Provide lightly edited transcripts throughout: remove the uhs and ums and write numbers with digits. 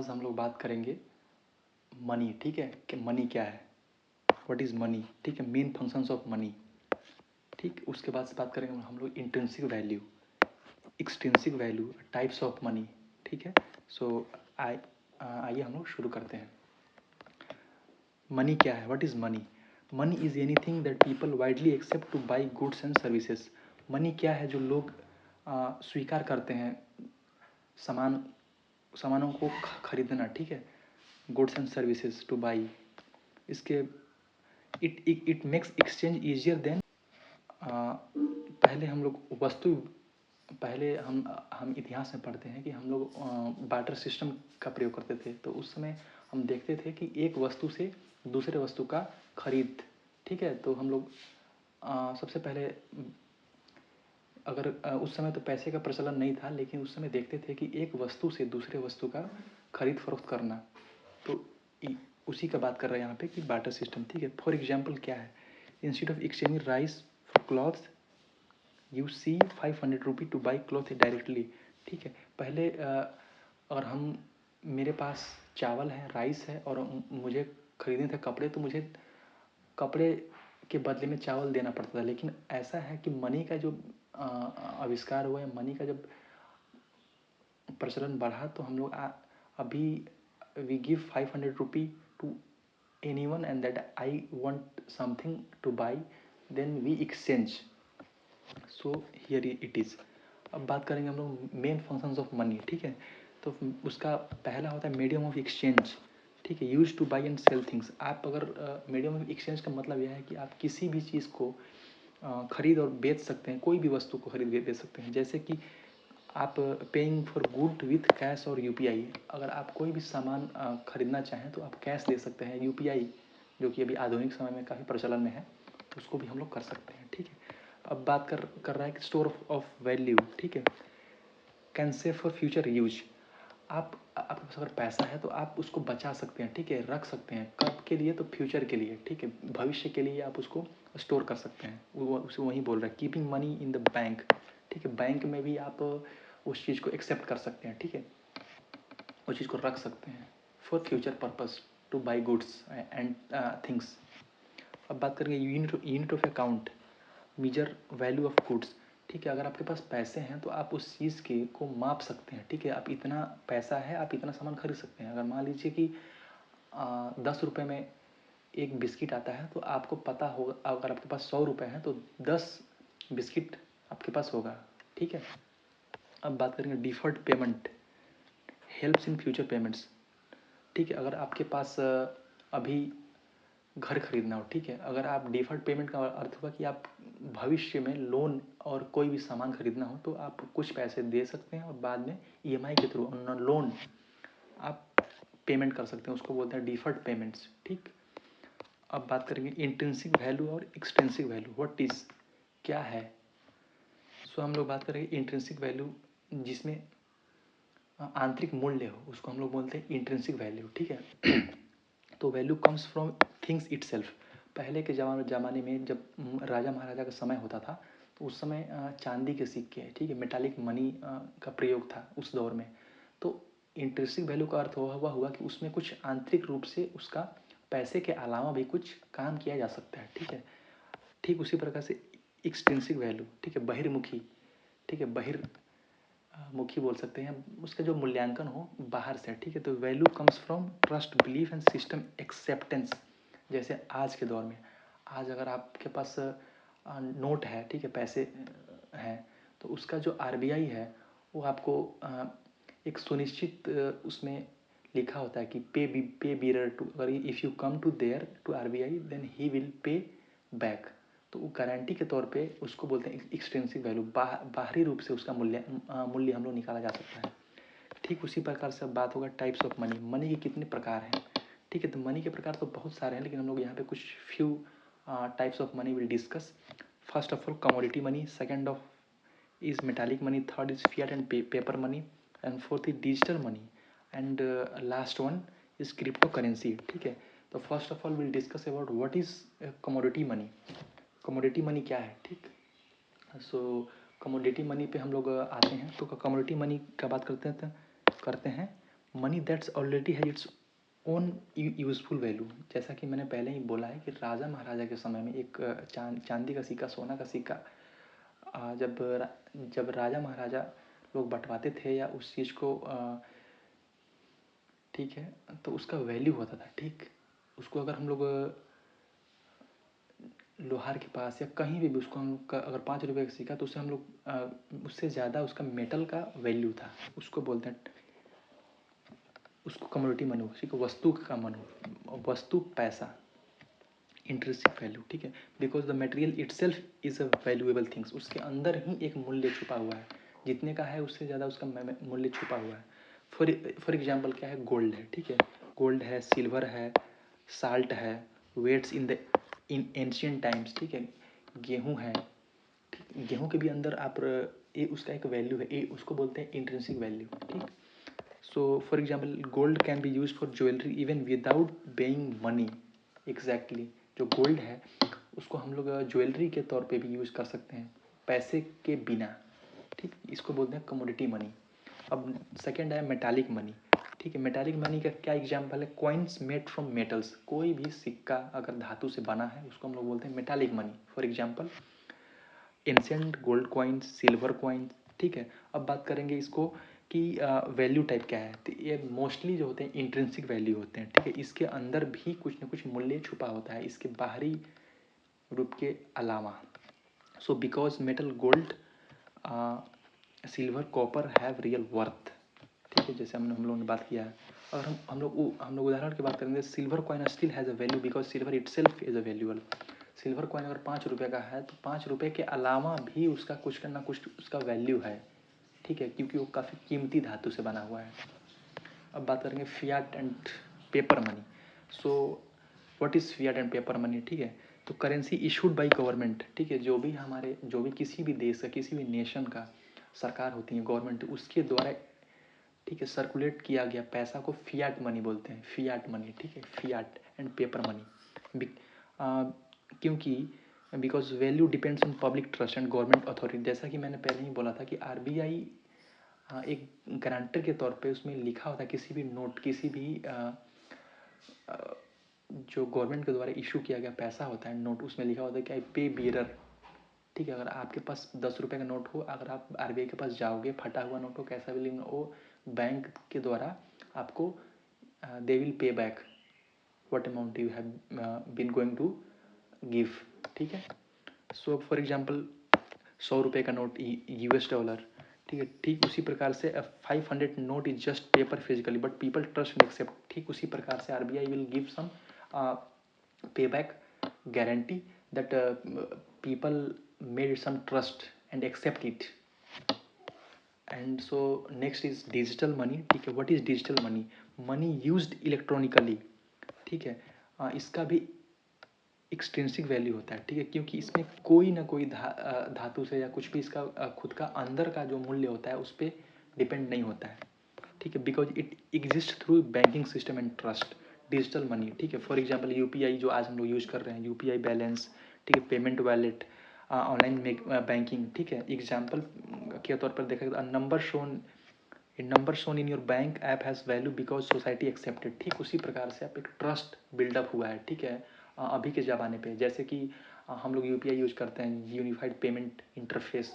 आज हम लोग बात करेंगे मनी, ठीक है, कि मनी क्या है, व्हाट इज़ मनी, ठीक है, मेन फंक्शंस ऑफ मनी, ठीक। उसके बाद से बात करेंगे हम लोग intrinsic value, extrinsic value, types of money, ठीक है। सो आइए हम लोग शुरू करते हैं। मनी क्या है, what is money? Money is anything that people widely accept to buy goods and services. Money क्या है जो लोग स्वीकार करते हैं, सामानों को खरीदना, ठीक है, goods and services to buy. इसके it makes exchange easier then. पहले हम लोग पहले हम इतिहास में पढ़ते हैं कि हम लोग बार्टर सिस्टम का प्रयोग करते थे। तो उस समय हम देखते थे कि एक वस्तु से दूसरे वस्तु का खरीद, ठीक है। तो हम लोग सबसे पहले अगर उस समय तो पैसे का प्रचलन नहीं था, लेकिन उस समय देखते थे कि एक वस्तु से दूसरे वस्तु का खरीद फरोख्त करना। तो उसी का बात कर रहे हैं यहाँ पे कि बार्टर सिस्टम, ठीक है। फॉर एग्जाम्पल क्या है, instead of exchanging rice for cloth you see 500 rupee to buy cloth directly, ठीक है। पहले अगर मेरे पास चावल है, राइस है और मुझे खरीदने थे कपड़े, तो मुझे कपड़े के बदले में चावल देना पड़ता था। लेकिन ऐसा है कि मनी का जो आविष्कार हुआ है, मनी का जब प्रचलन बढ़ा, तो हम लोग अभी we give 500 rupee to anyone and that I want something to buy, then we exchange. So here it is. अब बात करेंगे हम लोग मेन फंक्शंस ऑफ मनी, ठीक है। तो उसका पहला होता है मीडियम ऑफ एक्सचेंज, ठीक है, use to buy and sell things. आप अगर मीडियम ऑफ एक्सचेंज का मतलब यह है कि आप किसी भी चीज़ को खरीद और बेच सकते हैं, कोई भी वस्तु को खरीद बेच सकते हैं। जैसे कि आप paying for good with cash और यूपीआई। अगर आप कोई भी सामान खरीदना चाहें तो आप कैश दे सकते हैं। यूपीआई जो कि अभी आधुनिक समय में काफ़ी प्रचलन में है, तो उसको भी हम लोग कर सकते हैं, ठीक है। अब बात कर रहा है कि स्टोर ऑफ वैल्यू, ठीक है, can save for future use. आपके पास अगर पैसा है तो आप उसको बचा सकते हैं, ठीक है, रख सकते हैं। कब के लिए? तो फ्यूचर के लिए, ठीक है, भविष्य के लिए आप उसको स्टोर कर सकते हैं। उसे वही बोल रहा है, keeping money in the bank, ठीक है। बैंक में भी आप उस चीज़ को एक्सेप्ट कर सकते हैं, ठीक है, उस चीज़ को रख सकते हैं for future purpose to buy goods and things. अब बात करेंगे unit of account, major value of goods, ठीक है। अगर आपके पास पैसे हैं तो आप उस चीज़ के को माप सकते हैं, ठीक है। आप इतना पैसा है, आप इतना सामान खरीद सकते हैं। अगर मान लीजिए कि 10 रुपये में एक बिस्किट आता है, तो आपको पता होगा, अगर आपके पास 100 रुपये हैं तो 10 बिस्किट आपके पास होगा, ठीक है। अब बात करेंगे deferred payment, helps in future payments, ठीक है। अगर आपके पास अभी घर खरीदना हो, ठीक है, अगर आप डिफर्ड पेमेंट का अर्थ हुआ कि आप भविष्य में लोन और कोई भी सामान खरीदना हो तो आप कुछ पैसे दे सकते हैं और बाद में ईएमआई के थ्रू लोन आप पेमेंट कर सकते हैं, उसको बोलते हैं डिफर्ड पेमेंट्स, ठीक। अब बात करेंगे इंट्रिंसिक वैल्यू और एक्सट्रिंसिक वैल्यू, व्हाट इज, क्या है। सो हम लोग बात करेंगे इंट्रिंसिक वैल्यू, जिसमें आंतरिक मूल्य हो, उसको हम लोग बोलते हैं इंट्रिंसिक वैल्यू, ठीक है। तो value comes from things itself. पहले के ज़माने में जब राजा महाराजा का समय होता था, तो उस समय चांदी के सिक्के, ठीक है, मेटालिक मनी का प्रयोग था उस दौर में। तो इंट्रिंसिक वैल्यू का अर्थ हुआ कि उसमें कुछ आंतरिक रूप से उसका पैसे के अलावा भी कुछ काम किया जा सकता है, ठीक है। ठीक उसी प्रकार से एक्सट्रिंसिक वैल्यू, ठीक है, बहिर्मुखी, ठीक है, मुखी बोल सकते हैं, उसका जो मूल्यांकन हो बाहर से, ठीक है। तो value comes from trust, belief and system acceptance. जैसे आज के दौर में, आज अगर आपके पास नोट है, ठीक है, पैसे हैं, तो उसका जो आरबीआई है वो आपको एक सुनिश्चित उसमें लिखा होता है कि पे बियर टू, अगर if you come to there to RBI then he will pay back. तो वो गारंटी के तौर पे उसको बोलते हैं एक्सट्रिंसिक वैल्यू, बाहरी रूप से उसका मूल्य हम लोग निकाला जा सकता है। ठीक उसी प्रकार से बात होगा टाइप्स ऑफ मनी, मनी के कितने प्रकार हैं, ठीक है। तो मनी के प्रकार तो बहुत सारे हैं, लेकिन हम लोग यहाँ पे कुछ few types of money will discuss. First of all commodity money, second of is metallic money, third is fiat and paper money, and fourth is digital money, and last one is crypto currency, ठीक है। तो first of all will discuss about what is commodity money. Commodity money क्या है, ठीक। सो commodity money पे हम लोग आते हैं। तो कमोडिटी मनी का बात करते हैं मनी दैट्स ऑलरेडी है इट्स ओन यूजफुल वैल्यू। जैसा कि मैंने पहले ही बोला है कि राजा महाराजा के समय में एक चांदी का सिक्का, सोना का सिक्का, जब राजा महाराजा लोग बंटवाते थे या उस चीज़ को, ठीक है, तो उसका वैल्यू होता था। ठीक, उसको अगर हम लोग लोहार के पास या कहीं भी उसको हम लोग का अगर 5 रुपये का सिक्का, तो उससे हम लोग उससे ज़्यादा उसका मेटल का वैल्यू था। उसको बोलते हैं, उसको कमोडिटी मनी, उसी को वस्तु का मनी, वस्तु पैसा, इंट्रिंसिक वैल्यू। ठीक है, because the material itself is a valuable things. उसके अंदर ही एक मूल्य छुपा हुआ है, जितने का है उससे ज़्यादा उसका मूल्य छुपा हुआ है। फॉर एग्जाम्पल क्या है, गोल्ड है। ठीक है, गोल्ड है, सिल्वर है, साल्ट है, वेट्स इन एंशियंट टाइम्स। ठीक है, गेहूँ है। ठीक, गेहूँ के भी अंदर आप ये उसका एक वैल्यू है, ये उसको बोलते हैं इंट्रिंसिक वैल्यू। ठीक, so for example gold can be use for jewellery even without paying money. Exactly, जो गोल्ड है उसको हम लोग ज्वेलरी के तौर पे भी यूज़ कर सकते हैं, पैसे के बिना। ठीक, इसको बोलते हैं कमोडिटी मनी। अब सेकेंड है मेटालिक मनी। ठीक है, मेटालिक मनी का क्या एग्जाम्पल है, कॉइन्स मेड फ्रॉम मेटल्स। कोई भी सिक्का अगर धातु से बना है उसको हम लोग बोलते हैं metallic money. For example ancient gold coins, silver coins. ठीक है, अब बात करेंगे इसको कि वैल्यू टाइप क्या है। तो ये मोस्टली जो होते हैं इंट्रिंसिक वैल्यू होते हैं। ठीक है, इसके अंदर भी कुछ ना कुछ मूल्य छुपा होता है इसके बाहरी रूप के अलावा। So because metal gold, silver, copper have real worth. ठीक है, जैसे हम लोगों ने बात किया है। अगर हम लोग उदाहरण की बात करेंगे, silver coin still has a value because silver it self is a valuable. Silver coin अगर 5 रुपये का है तो 5 रुपये के अलावा भी उसका कुछ ना कुछ उसका वैल्यू है। ठीक है, क्योंकि वो काफ़ी कीमती धातु से बना हुआ है। अब बात करेंगे Fiat and paper money. So what is Fiat and paper money. ठीक है, तो करेंसी इशूड बाई गवर्नमेंट। ठीक है, जो भी किसी भी देश का, किसी भी नेशन का सरकार होती है, गवर्नमेंट, उसके द्वारा, ठीक है, सर्कुलेट किया गया पैसा को फियाट मनी बोलते हैं, फियाट मनी। ठीक है, फियाट एंड पेपर मनी, क्योंकि because value depends on public trust and government authority. जैसा कि मैंने पहले ही बोला था कि आरबीआई एक गारंटर के तौर पे उसमें लिखा होता है, किसी भी नोट, किसी भी जो गवर्नमेंट के द्वारा इशू किया गया पैसा होता है, नोट, उसमें लिखा होता है कि आई पे बियरर। ठीक है, अगर आपके पास 10 रुपये का नोट हो, अगर आप आरबीआई के पास जाओगे, फटा हुआ नोट हो, कैसा भी लिंक हो, बैंक के द्वारा आपको they will pay back what amount you have been going to give. ठीक है, सो फॉर एग्जांपल 100 रुपये का नोट $US। ठीक है, ठीक उसी प्रकार से 500 note is just paper physically but people trust and accept. ठीक उसी प्रकार से RBI will give some pay back guarantee that people made some trust and accept it. And so next is digital money. ठीक है, what is digital money? Money used electronically। ठीक है, इसका भी एक्सट्रिंसिक वैल्यू होता है। ठीक है, क्योंकि इसमें कोई ना कोई धातु से या कुछ भी इसका खुद का अंदर का जो मूल्य होता है उस पर डिपेंड नहीं होता है। ठीक है, because it exist through banking system and trust. Digital money, ठीक है, फॉर एग्जांपल यूपीआई जो आज हम लोग यूज़ कर रहे हैं, यूपीआई बैलेंस, ठीक है, पेमेंट वॉलेट, ऑनलाइन बैंकिंग। ठीक है, एग्जांपल के तौर पर देखा जाए, number shown in your bank app has value because society accepted. ठीक उसी प्रकार से आप एक ट्रस्ट बिल्डअप हुआ है। ठीक है, अभी के ज़माने पे जैसे कि हम लोग यूपीआई यूज़ करते हैं, यूनिफाइड पेमेंट इंटरफेस।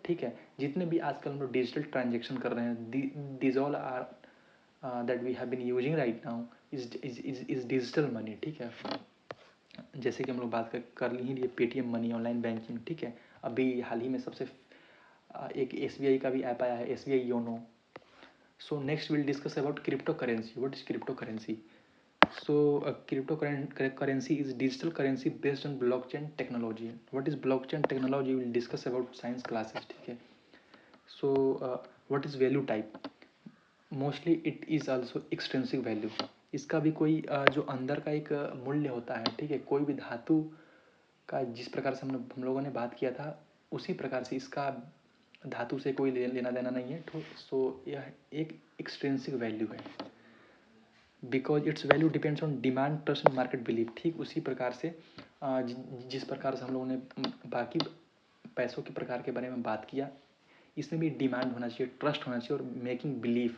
ठीक है, जितने भी आजकल हम लोग डिजिटल ट्रांजेक्शन कर रहे हैं, this all are that we have been using right now is digital money. ठीक है, जैसे कि हम लोग बात कर ही लिए पेटीएम मनी, ऑनलाइन बैंकिंग। ठीक है, अभी हाल ही में सबसे एक एसबीआई का भी ऐप आया है, SBI YONO. So next will discuss about crypto currency. What is crypto currency? So cryptocurrency is digital currency based on blockchain technology. What is blockchain technology? We will discuss about science classes. ठीक है, so what is value type? Mostly it is also extrinsic value. इसका भी कोई जो अंदर का एक मूल्य होता है। ठीक है, कोई भी धातु का जिस प्रकार से हम लोगों ने बात किया था उसी प्रकार से इसका धातु से कोई लेना देना नहीं है। तो सो यह एक एक्सट्रिंसिक वैल्यू है because it's value depends on demand, trust and market believe. ठीक उसी प्रकार से जिस प्रकार से हम लोगों ने बाकी पैसों के प्रकार के बारे में बात किया, इसमें भी डिमांड होना चाहिए, ट्रस्ट होना चाहिए और मेकिंग बिलीव।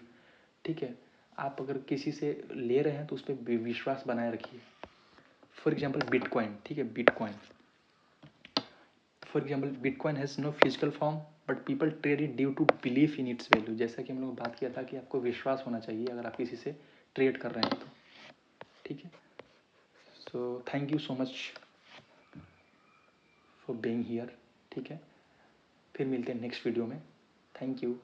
ठीक है, आप अगर किसी से ले रहे हैं तो उस पर विश्वास बनाए रखिए। फॉर एग्जाम्पल बिटकॉइन, ठीक है, bitcoin for example bitcoin has no physical form but people trade it due to believe in its value. जैसा कि हम लोग बात किया था कि आपको विश्वास होना चाहिए अगर आप किसी से ट्रेड कर रहे हैं तो, ठीक है। So thank you so much for being here, ठीक है। फिर मिलते हैं नेक्स्ट वीडियो में। Thank you.